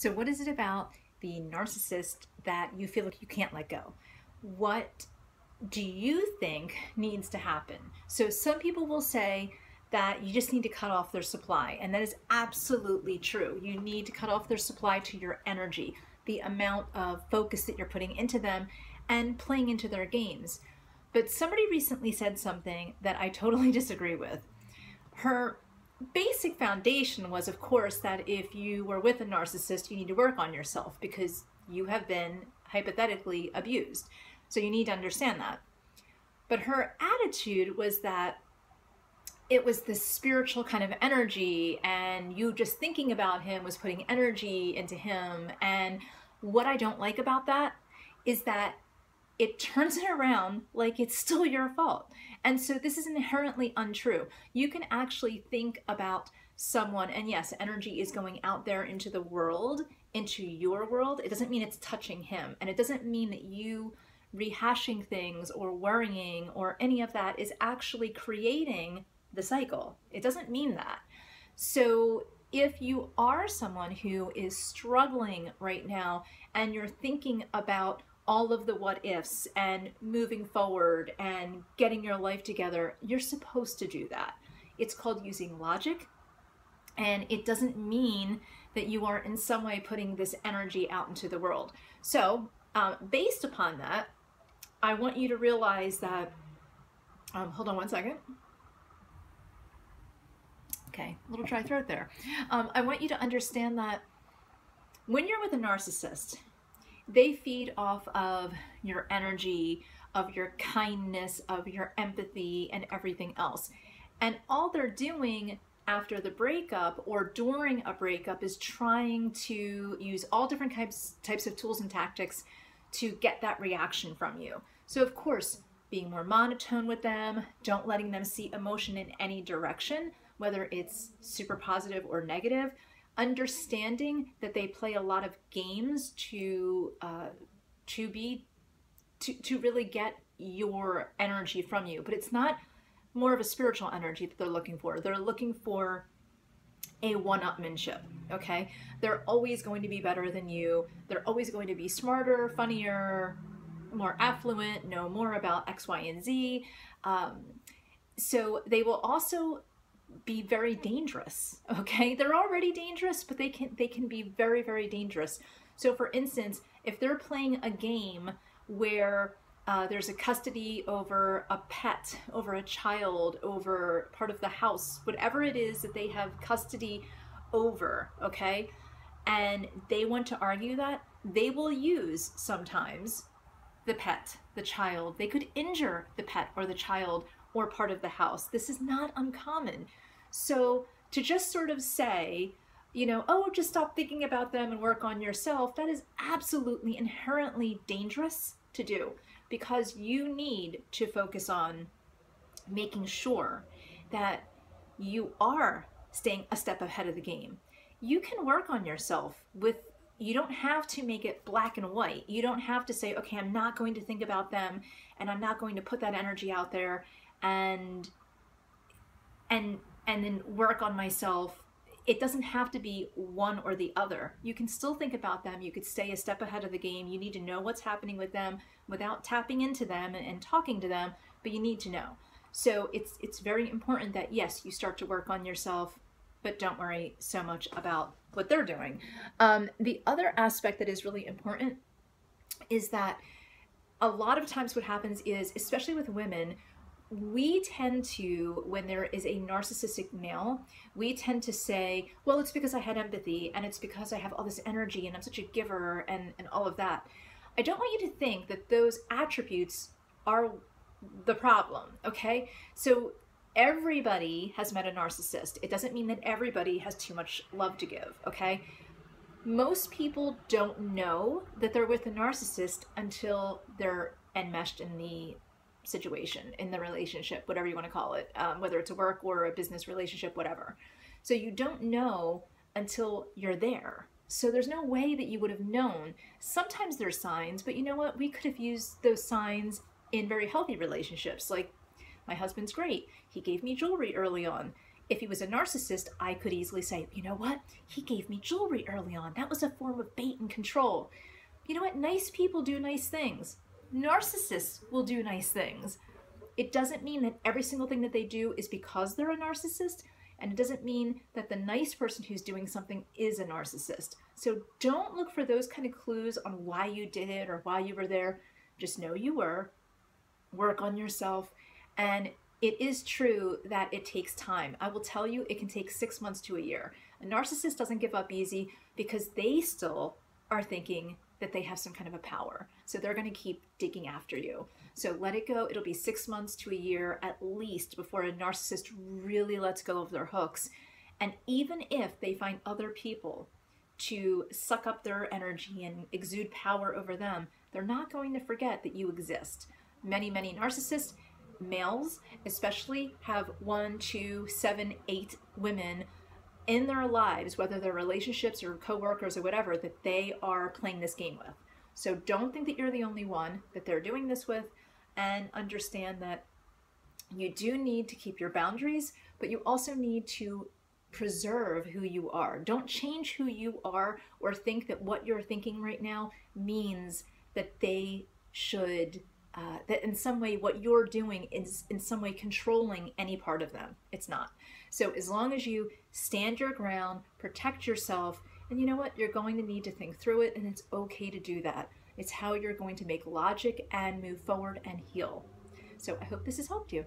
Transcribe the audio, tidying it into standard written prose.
So what is it about the narcissist that you feel like you can't let go? What do you think needs to happen? So some people will say that you just need to cut off their supply, and that is absolutely true. You need to cut off their supply to your energy, the amount of focus that you're putting into them and playing into their games. But somebody recently said something that I totally disagree with. Her basic foundation was, of course, that if you were with a narcissist, you need to work on yourself because you have been hypothetically abused. So you need to understand that. But her attitude was that it was this spiritual kind of energy, and you just thinking about him was putting energy into him. And what I don't like about that is that it turns it around like it's still your fault. And so this is inherently untrue. You can actually think about someone, and yes, energy is going out there into the world, into your world. It doesn't mean it's touching him. And it doesn't mean that you rehashing things or worrying or any of that is actually creating the cycle. It doesn't mean that. So if you are someone who is struggling right now and you're thinking about all of the what ifs and moving forward and getting your life together, you're supposed to do that. It's called using logic, and it doesn't mean that you are in some way putting this energy out into the world. So based upon that, I want you to realize that, hold on one second. Okay, a little dry throat there. I want you to understand that when you're with a narcissist, they feed off of your energy, of your kindness, of your empathy, and everything else. And all they're doing after the breakup or during a breakup is trying to use all different types of tools and tactics to get that reaction from you. So of course, being more monotone with them, don't letting them see emotion in any direction, whether it's super positive or negative, understanding that they play a lot of games to really get your energy from you. But it's not more of a spiritual energy that they're looking for. They're looking for a one-upmanship, okay? They're always going to be better than you. They're always going to be smarter, funnier, more affluent, know more about X, Y, and Z. So they will also be very dangerous, okay? They're already dangerous, but they can be very, very dangerous. So for instance, if they're playing a game where there's a custody over a pet, over a child, over part of the house, whatever it is that they have custody over, okay? And they want to argue that, they will use sometimes the pet, the child. They could injure the pet or the child or part of the house. This is not uncommon. So to just sort of say, you know, oh, just stop thinking about them and work on yourself, that is absolutely inherently dangerous to do, because you need to focus on making sure that you are staying a step ahead of the game. You can work on yourself you don't have to make it black and white. You don't have to say, okay, I'm not going to think about them and I'm not going to put that energy out there and then work on myself. It doesn't have to be one or the other. You can still think about them. You could stay a step ahead of the game. You need to know what's happening with them without tapping into them and talking to them, but you need to know. So it's very important that, yes, you start to work on yourself, but don't worry so much about what they're doing. The other aspect that is really important is that a lot of times what happens is, especially with women, we tend to, when there is a narcissistic male, we tend to say, well, it's because I had empathy and it's because I have all this energy and I'm such a giver and all of that. I don't want you to think that those attributes are the problem, okay? So everybody has met a narcissist. It doesn't mean that everybody has too much love to give, okay? Most people don't know that they're with a narcissist until they're enmeshed in the situation, in the relationship, whatever you want to call it, whether it's a work or a business relationship, whatever. So you don't know until you're there. So there's no way that you would have known. Sometimes there's signs, but you know what? We could have used those signs in very healthy relationships. Like, my husband's great. He gave me jewelry early on. If he was a narcissist, I could easily say, you know what? He gave me jewelry early on. That was a form of bait and control. You know what? Nice people do nice things. Narcissists will do nice things. It doesn't mean that every single thing that they do is because they're a narcissist, and it doesn't mean that the nice person who's doing something is a narcissist. So don't look for those kind of clues on why you did it or why you were there. Just know you were. Work on yourself. And it is true that it takes time. I will tell you, it can take 6 months to a year. A narcissist doesn't give up easy because they still are thinking that they have some kind of a power. So they're going to keep digging after you. So let it go. It'll be 6 months to a year at least before a narcissist really lets go of their hooks. And even if they find other people to suck up their energy and exude power over them, they're not going to forget that you exist. Many narcissists, males especially, have 1, 2, 7, 8 women in their lives, whether they're relationships or coworkers or whatever, that they are playing this game with. So don't think that you're the only one that they're doing this with, and understand that you do need to keep your boundaries, but you also need to preserve who you are. Don't change who you are or think that what you're thinking right now means that they should that in some way what you're doing is in some way controlling any part of them. It's not. So as long as you stand your ground, protect yourself, and you know what, you're going to need to think through it, and it's okay to do that. It's how you're going to make logic and move forward and heal. So I hope this has helped you.